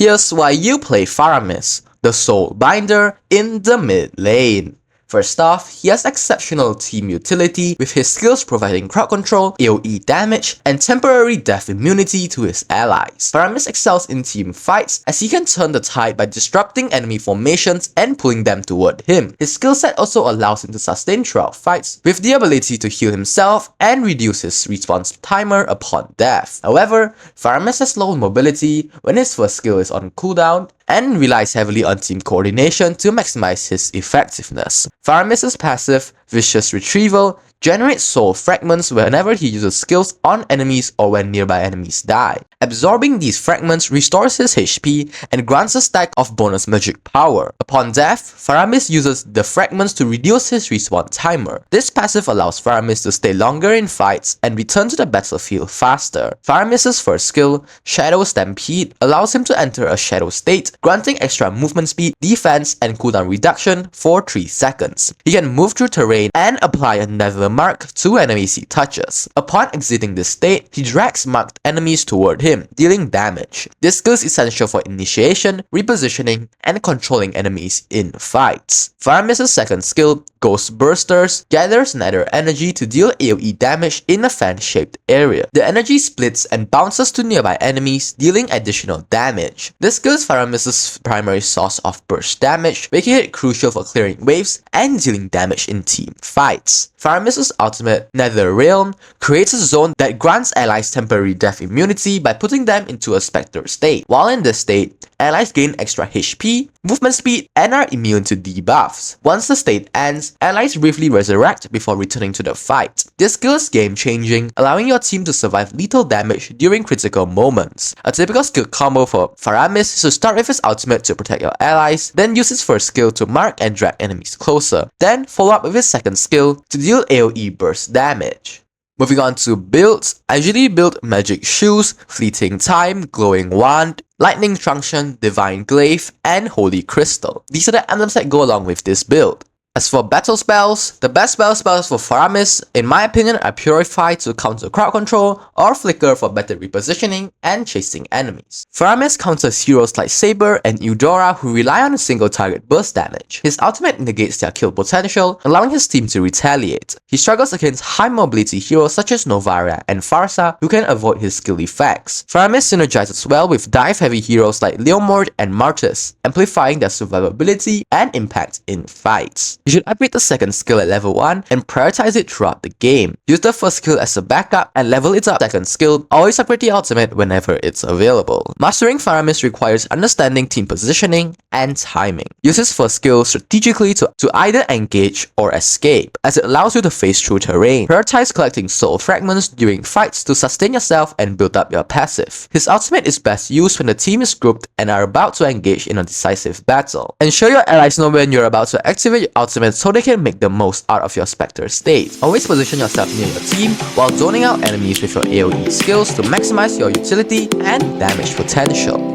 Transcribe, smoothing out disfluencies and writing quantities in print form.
Here's why you play Faramis, the Soul Binder, in the mid lane. First off, he has exceptional team utility with his skills providing crowd control, AoE damage, and temporary death immunity to his allies. Faramis excels in team fights as he can turn the tide by disrupting enemy formations and pulling them toward him. His skill set also allows him to sustain throughout fights with the ability to heal himself and reduce his response timer upon death. However, Faramis has low mobility when his first skill is on cooldown and relies heavily on team coordination to maximize his effectiveness. Faramis' passive, Vicious Retrieval, generates soul fragments whenever he uses skills on enemies or when nearby enemies die. Absorbing these fragments restores his HP and grants a stack of bonus magic power. Upon death, Faramis uses the fragments to reduce his respawn timer. This passive allows Faramis to stay longer in fights and return to the battlefield faster. Faramis' first skill, Shadow Stampede, allows him to enter a shadow state, granting extra movement speed, defense, and cooldown reduction for 3 seconds. He can move through terrain and apply a nether mark to enemies he touches. Upon exiting this state, he drags marked enemies toward him, dealing damage. This skill is essential for initiation, repositioning, and controlling enemies in fights. Faramis' second skill, Ghost Bursters, gathers nether energy to deal AoE damage in a fan-shaped area. The energy splits and bounces to nearby enemies, dealing additional damage. This skill is Faramis' primary source of burst damage, making it crucial for clearing waves and dealing damage in team fights. Faramis' ultimate, Nether Realm, creates a zone that grants allies temporary death immunity by putting them into a specter state. While in this state, allies gain extra HP, movement speed, and are immune to debuffs. Once the state ends, allies briefly resurrect before returning to the fight. This skill is game-changing, allowing your team to survive lethal damage during critical moments. A typical skill combo for Faramis is to start with his ultimate to protect your allies, then use his first skill to mark and drag enemies closer, then follow up with his second skill to deal AoE burst damage. Moving on to builds, I usually build Magic Shoes, Fleeting Time, Glowing Wand, Lightning Truncheon, Divine Glaive, and Holy Crystal. These are the emblems that go along with this build. As for battle spells, the best spells for Faramis, in my opinion, are Purify to counter crowd control, or Flicker for better repositioning and chasing enemies. Faramis counters heroes like Saber and Eudora who rely on a single target burst damage. His ultimate negates their kill potential, allowing his team to retaliate. He struggles against high mobility heroes such as Novaria and Farsa who can avoid his skill effects. Faramis synergizes well with dive heavy heroes like Leomord and Martis, amplifying their survivability and impact in fights. You should upgrade the second skill at level 1 and prioritize it throughout the game. Use the first skill as a backup and level it up. Second skill, always upgrade the ultimate whenever it's available. Mastering Faramis requires understanding team positioning and timing. Use his first skill strategically to either engage or escape, as it allows you to phase through terrain. Prioritize collecting soul fragments during fights to sustain yourself and build up your passive. His ultimate is best used when the team is grouped and are about to engage in a decisive battle. Ensure your allies know when you're about to activate your ultimate so they can make the most out of your specter state. Always position yourself near your team while zoning out enemies with your AoE skills to maximize your utility and damage potential.